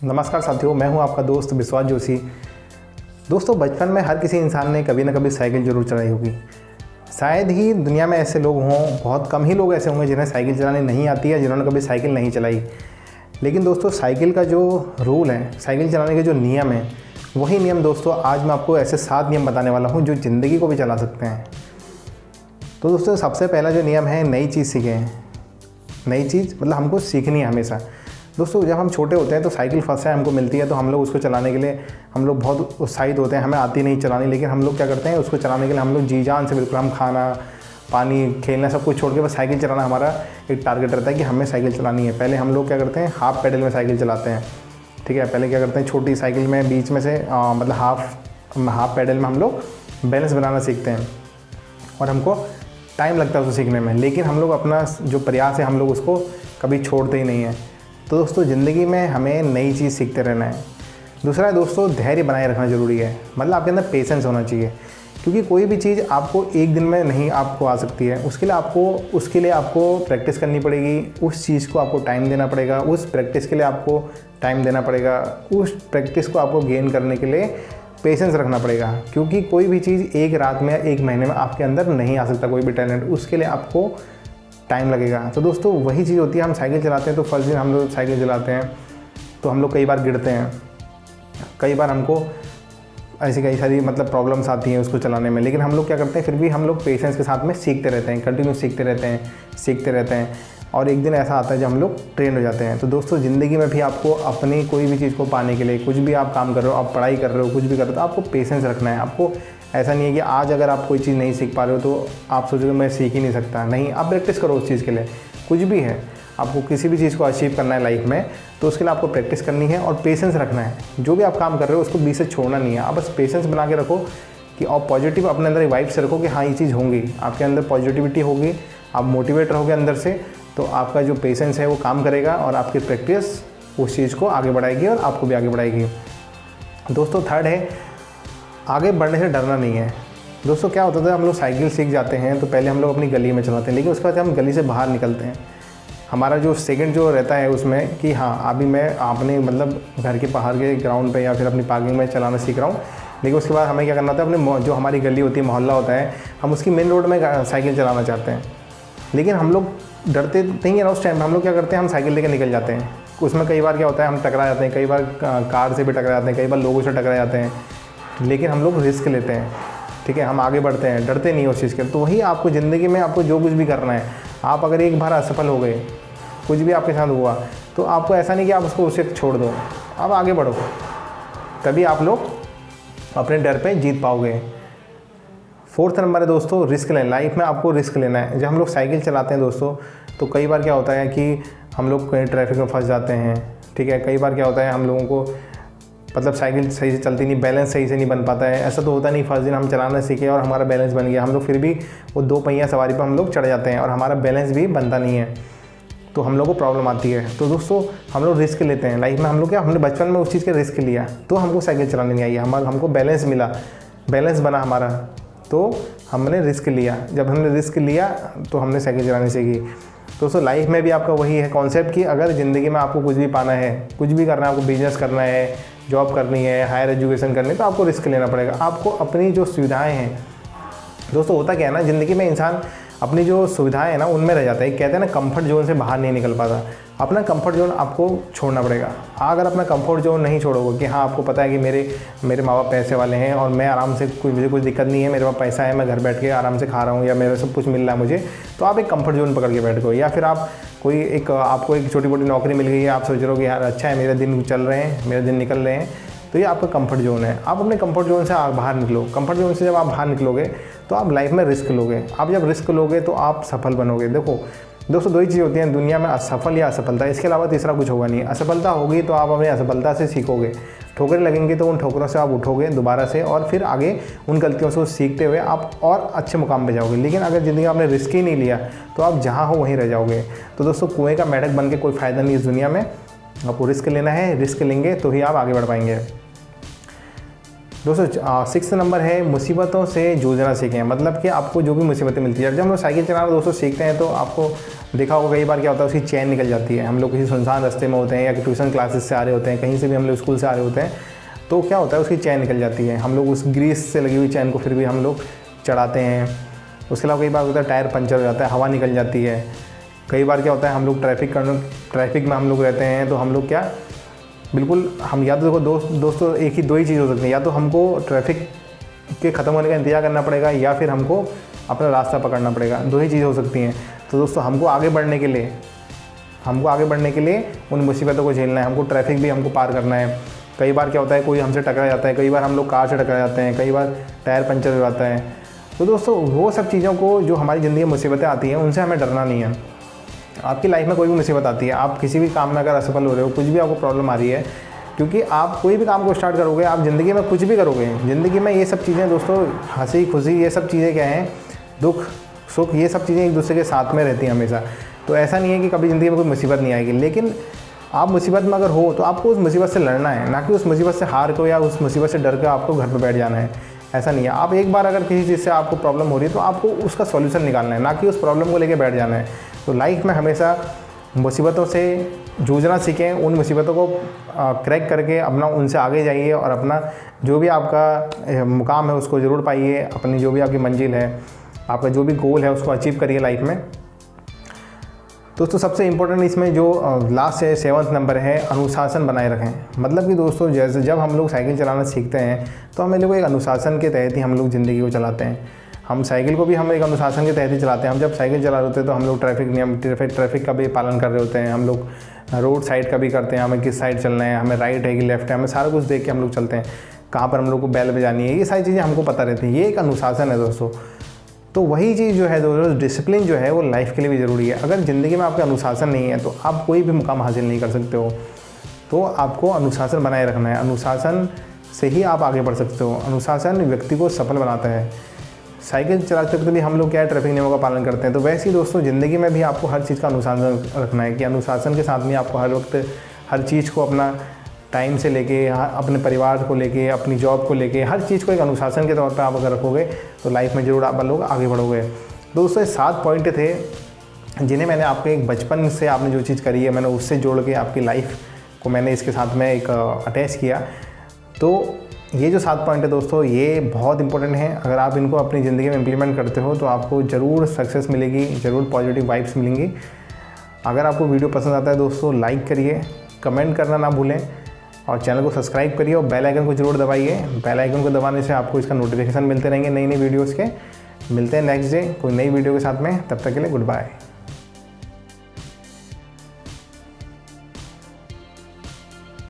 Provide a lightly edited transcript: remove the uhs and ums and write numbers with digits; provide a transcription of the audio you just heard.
नमस्कार साथियों, मैं हूं आपका दोस्त विश्वास जोशी। दोस्तों, बचपन में हर किसी इंसान ने कभी ना कभी साइकिल ज़रूर चलाई होगी। शायद ही दुनिया में ऐसे लोग हों, बहुत कम ही लोग ऐसे होंगे जिन्हें साइकिल चलानी नहीं आती है, जिन्होंने कभी साइकिल नहीं चलाई। लेकिन दोस्तों, साइकिल का जो रूल है, साइकिल चलाने के जो नियम हैं, वही नियम दोस्तों आज मैं आपको ऐसे 7 नियम बताने वाला हूँ जो ज़िंदगी को भी चला सकते हैं। तो दोस्तों, सबसे पहला जो नियम है, नई चीज़ सीखें। नई चीज़ मतलब हमको सीखनी है हमेशा। दोस्तों, जब हम छोटे होते हैं तो साइकिल फर्स्ट टाइम हमको मिलती है तो हम लोग उसको चलाने के लिए हम लोग बहुत उत्साहित होते हैं। हमें आती नहीं चलानी, लेकिन हम लोग क्या करते हैं, उसको चलाने के लिए हम लोग जी जान से बिल्कुल हम खाना पानी खेलना सब कुछ छोड़ के बस साइकिल चलाना हमारा एक टारगेट रहता है कि हमें साइकिल चलानी है। पहले हम लोग क्या करते हैं, हाफ पैडल में साइकिल चलाते हैं। ठीक है, पहले क्या करते हैं, छोटी साइकिल में बीच में से मतलब हाफ पैडल में हम लोग बैलेंस बनाना सीखते हैं और हमको टाइम लगता है उसको सीखने में। लेकिन हम लोग अपना जो प्रयास है हम लोग उसको कभी छोड़ते ही नहीं हैं। तो दोस्तों, ज़िंदगी में हमें नई चीज़ सीखते रहना है। दूसरा है दोस्तों, धैर्य बनाए रखना ज़रूरी है। मतलब आपके अंदर पेशेंस होना चाहिए, क्योंकि कोई भी चीज़ आपको एक दिन में नहीं आपको आ सकती है। उसके लिए आपको प्रैक्टिस करनी पड़ेगी, उस चीज़ को आपको टाइम देना पड़ेगा, उस प्रैक्टिस के लिए आपको टाइम देना पड़ेगा, उस प्रैक्टिस को आपको गेन करने के लिए पेशेंस रखना पड़ेगा। क्योंकि कोई भी चीज़ एक रात में या एक महीने में आपके अंदर नहीं आ सकता, कोई भी टैलेंट, उसके लिए आपको टाइम लगेगा। तो दोस्तों, वही चीज़ होती है, हम साइकिल चलाते हैं तो फर्स्ट दिन हम लोग साइकिल चलाते हैं तो हम लोग कई बार गिरते हैं, कई बार हमको ऐसी कई सारी मतलब प्रॉब्लम्स आती हैं उसको चलाने में। लेकिन हम लोग क्या करते हैं, फिर भी हम लोग पेशेंस के साथ में सीखते रहते हैं, कंटिन्यू सीखते रहते हैं और एक दिन ऐसा आता है जब हम लोग ट्रेंड हो जाते हैं। तो दोस्तों, ज़िंदगी में भी आपको अपनी कोई भी चीज़ को पाने के लिए, कुछ भी आप काम कर रहे हो, आप पढ़ाई कर रहे हो, कुछ भी कर रहे हो, तो आपको पेशेंस रखना है। आपको ऐसा नहीं है कि आज अगर आप कोई चीज़ नहीं सीख पा रहे हो तो आप सोचोगे मैं सीख ही नहीं सकता। नहीं, आप प्रैक्टिस करो उस चीज़ के लिए। कुछ भी है, आपको किसी भी चीज़ को अचीव करना है लाइफ में, तो उसके लिए आपको प्रैक्टिस करनी है और पेशेंस रखना है। जो भी आप काम कर रहे हो उसको बीच से छोड़ना नहीं है। आप बस पेशेंस बना के रखो कि और पॉजिटिव अपने अंदर एक वाइब से रखो कि हाँ, ये चीज़ होंगी। आपके अंदर पॉजिटिविटी होगी, आप मोटिवेट रहोगे अंदर से, तो आपका जो पेशेंस है वो काम करेगा और आपकी प्रैक्टिस उस चीज़ को आगे बढ़ाएगी और आपको भी आगे बढ़ाएगी। दोस्तों, थर्ड है, आगे बढ़ने से डरना नहीं है। दोस्तों, क्या होता था, हम लोग साइकिल सीख जाते हैं तो पहले हम लोग अपनी गली में चलाते हैं, लेकिन उसके बाद हम गली से बाहर निकलते हैं, हमारा जो सेकंड जो रहता है उसमें कि हाँ, अभी मैं अपने मतलब घर के बाहर के ग्राउंड पे या फिर अपनी पार्किंग में चलाना सीख रहा हूँ। लेकिन उसके बाद हमें क्या करना होता है, अपने जो हमारी गली होती है, मोहल्ला होता है, हम उसकी मेन रोड में साइकिल चलाना चाहते हैं। लेकिन हम लोग डरते नहीं है ना उस टाइम। हम लोग क्या करते हैं, हम साइकिल लेकर निकल जाते हैं। उसमें कई बार क्या होता है, हम टकरा जाते हैं, कई बार कार से भी टकरा जाते हैं, कई बार लोगों से टकरा जाते हैं। लेकिन हम लोग रिस्क लेते हैं, ठीक है, हम आगे बढ़ते हैं, डरते नहीं उस चीज़ के। तो वही आपको ज़िंदगी में आपको जो कुछ भी करना है, आप अगर एक बार असफल हो गए, कुछ भी आपके साथ हुआ, तो आपको ऐसा नहीं कि आप उसको उसे छोड़ दो, आप आगे बढ़ो, तभी आप लोग अपने डर पे जीत पाओगे। फोर्थ नंबर है दोस्तों, रिस्क लेना। लाइफ में आपको रिस्क लेना है। जब हम लोग साइकिल चलाते हैं दोस्तों, तो कई बार क्या होता है कि हम लोग कहीं ट्रैफिक में फंस जाते हैं। ठीक है, कई बार क्या होता है, हम लोगों को मतलब साइकिल सही से चलती नहीं, बैलेंस सही से नहीं बन पाता है। ऐसा तो होता नहीं फर्स्ट दिन हम चलाना सीखे और हमारा बैलेंस बन गया, हम लोग फिर भी वो 2 पहिया सवारी पर हम लोग चढ़ जाते हैं और हमारा बैलेंस भी बनता नहीं है, तो हम लोग को प्रॉब्लम आती है। तो दोस्तों, हम लोग रिस्क लेते हैं लाइफ में। हम लोग क्या, हमने बचपन में उस चीज़ का रिस्क लिया तो हमको साइकिल चलाने नहीं आई, हमको बैलेंस मिला, बैलेंस बना हमारा, तो हमने रिस्क लिया। जब हमने रिस्क लिया तो हमने साइकिल चलानी सीखी। दोस्तों, लाइफ में भी आपका वही है कॉन्सेप्ट कि अगर ज़िंदगी में आपको कुछ भी पाना है, कुछ भी करना है, आपको बिजनेस करना है, जॉब करनी है, हायर एजुकेशन करनी है, तो आपको रिस्क लेना पड़ेगा। आपको अपनी जो सुविधाएं हैं, दोस्तों होता क्या है ना, ज़िंदगी में इंसान अपनी जो सुविधाएं हैं ना उनमें रह जाता है। कहते हैं ना, कंफर्ट जोन से बाहर नहीं निकल पाता। अपना कंफर्ट जोन आपको छोड़ना पड़ेगा। अगर अपना कंफर्ट जोन नहीं छोड़ोगे कि हाँ, आपको पता है कि मेरे माँ बाप पैसे वाले हैं और मैं आराम से मुझे कुछ दिक्कत नहीं है, मेरे पास पैसा है, मैं घर बैठ के आराम से खा रहा हूँ या मेरा सब कुछ मिल रहा है मुझे, तो आप एक कंफर्ट जोन पकड़ के बैठ गए। या फिर आप आपको एक छोटी मोटी नौकरी मिल गई है, आप सोच रहे हो कि यार अच्छा है, मेरे दिन चल रहे हैं, मेरे दिन निकल रहे हैं, तो ये आपका कंफर्ट जोन है। आप अपने कंफर्ट जोन से बाहर निकलो। कंफर्ट जोन से जब आप बाहर निकलोगे तो आप लाइफ में रिस्क लोगे। आप जब रिस्क लोगे तो आप सफल बनोगे। देखो दोस्तों, 2 ही चीज़ होती हैं दुनिया में, असफल या असफलता, इसके अलावा तीसरा कुछ होगा नहीं। असफलता होगी तो आप अपनी असफलता से सीखोगे, ठोकरें लगेंगी तो उन ठोकरों से आप उठोगे दोबारा से और फिर आगे उन गलतियों से सीखते हुए आप और अच्छे मुकाम पे जाओगे। लेकिन अगर ज़िंदगी में आपने रिस्क ही नहीं लिया तो आप जहाँ हो वहीं रह जाओगे। तो दोस्तों, कुएँ का मेंढक बन के कोई फ़ायदा नहीं इस दुनिया में। आपको रिस्क लेना है, रिस्क लेंगे तो ही आप आगे बढ़ पाएंगे। दोस्तों, 6 नंबर है, मुसीबतों से जूझना सीखें। मतलब कि आपको जो भी मुसीबतें मिलती है, जब हम लोग साइकिल चलाना दोस्तों सीखते हैं तो आपको देखा होगा कई बार क्या होता है, उसकी चैन निकल जाती है। हम लोग किसी सुनसान रास्ते में होते हैं या ट्यूशन क्लासेस से आ रहे होते हैं, कहीं से भी हम लोग स्कूल से आ रहे होते हैं, तो क्या होता है उसकी चैन निकल जाती है। हम लोग उस ग्रीस से लगी हुई चैन को फिर भी हम लोग चढ़ाते हैं। उसके अलावा कई बार होता है टायर पंचर हो जाता है, हवा निकल जाती है। कई बार क्या होता है हम लोग ट्रैफिक में हम लोग रहते हैं, तो हम लोग क्या बिल्कुल हम या तो देखो दोस्तों एक ही दो ही चीज़ हो सकती है, या तो हमको ट्रैफिक के ख़त्म होने का इंतज़ार करना पड़ेगा या फिर हमको अपना रास्ता पकड़ना पड़ेगा। दो ही चीज़ें हो सकती हैं। तो दोस्तों हमको आगे बढ़ने के लिए उन मुसीबतों को झेलना है। हमको ट्रैफिक भी हमको पार करना है। कई बार क्या होता है कोई हमसे टकरा जाता है, कई बार हम लोग कार से टकरा जाते हैं, कई बार टायर पंचर हो जाता है। तो दोस्तों वो सब चीज़ों को जो हमारी ज़िंदगी में मुसीबतें आती हैं उनसे हमें डरना नहीं है। आपकी लाइफ में कोई भी मुसीबत आती है, आप किसी भी काम में अगर असफल हो रहे हो, कुछ भी आपको प्रॉब्लम आ रही है, क्योंकि आप कोई भी काम को स्टार्ट करोगे, आप ज़िंदगी में कुछ भी करोगे, ज़िंदगी में ये सब चीज़ें दोस्तों हंसी खुशी ये सब चीज़ें क्या हैं, दुख सुख ये सब चीज़ें एक दूसरे के साथ में रहती हैं हमेशा। तो ऐसा नहीं है कि कभी ज़िंदगी में कोई मुसीबत नहीं आएगी, लेकिन आप मुसीबत में अगर हो तो आपको उस मुसीबत से लड़ना है, ना कि उस मुसीबत से हार को या उस मुसीबत से डर कर आपको घर पर बैठ जाना है। ऐसा नहीं है। आप एक बार अगर किसी चीज़ से आपको प्रॉब्लम हो रही है तो आपको उसका सॉल्यूशन निकालना है, ना कि उस प्रॉब्लम को लेकर बैठ जाना है। तो लाइफ में हमेशा मुसीबतों से जूझना सीखें, उन मुसीबतों को क्रैक करके अपना उनसे आगे जाइए और अपना जो भी आपका मुकाम है उसको ज़रूर पाइए। अपनी जो भी आपकी मंजिल है, आपका जो भी गोल है उसको अचीव करिए लाइफ में। दोस्तों सबसे इम्पोर्टेंट इसमें जो लास्ट है 7वां नंबर है, अनुशासन बनाए रखें। मतलब कि दोस्तों जैसे जब हम लोग साइकिल चलाना सीखते हैं तो हम लोग एक अनुशासन के तहत ही हम लोग ज़िंदगी को चलाते हैं। हम साइकिल को भी हम एक अनुशासन के तहत ही चलाते हैं। हम जब साइकिल चला रहे होते हैं तो हम लोग ट्रैफिक नियम ट्रैफिक का भी पालन कर रहे होते हैं। हम लोग रोड साइड का भी करते हैं, हमें किस साइड चलना है, हमें राइट है कि लेफ्ट है, हमें सारा कुछ देख के हम लोग चलते हैं। कहाँ पर हम लोग को बैल बजानी है, ये सारी चीज़ें हमको पता रहती हैं। ये एक अनुशासन है दोस्तों। तो वही चीज़ जो है दोस्तों, डिसिप्लिन जो है वो लाइफ के लिए भी ज़रूरी है। अगर ज़िंदगी में आपका अनुशासन नहीं है तो आप कोई भी मुकाम हासिल नहीं कर सकते हो। तो आपको अनुशासन बनाए रखना है, अनुशासन से ही आप आगे बढ़ सकते हो। अनुशासन व्यक्ति को सफल बनाता है। साइकिल चलाते वक्त भी हम लोग क्या है ट्रैफिक नियमों का पालन करते हैं, तो वैसे ही दोस्तों ज़िंदगी में भी आपको हर चीज़ का अनुशासन रखना है कि अनुशासन के साथ में आपको हर वक्त हर चीज़ को अपना टाइम से लेके, अपने परिवार को लेके, अपनी जॉब को लेके, हर चीज़ को एक अनुशासन के तौर पर आप अगर रखोगे तो लाइफ में ज़रूर आप लोग आगे बढ़ोगे। दोस्तों ये 7 पॉइंट थे जिन्हें मैंने आपके एक बचपन से आपने जो चीज़ करी है मैंने उससे जोड़ के आपकी लाइफ को मैंने इसके साथ में एक अटैच किया। तो ये जो 7 पॉइंट है दोस्तों ये बहुत इंपॉर्टेंट है। अगर आप इनको अपनी ज़िंदगी में इम्प्लीमेंट करते हो तो आपको ज़रूर सक्सेस मिलेगी, ज़रूर पॉजिटिव वाइब्स मिलेंगी। अगर आपको वीडियो पसंद आता है दोस्तों लाइक करिए, कमेंट करना ना भूलें और चैनल को सब्सक्राइब करिए और बेल आइकन को ज़रूर दबाइए। बेल आइकन को दबाने से आपको इसका नोटिफिकेशन मिलते रहेंगे नई नई वीडियोज़ के। मिलते हैं नेक्स्ट डे कोई नई वीडियो के साथ में, तब तक के लिए गुड बाय।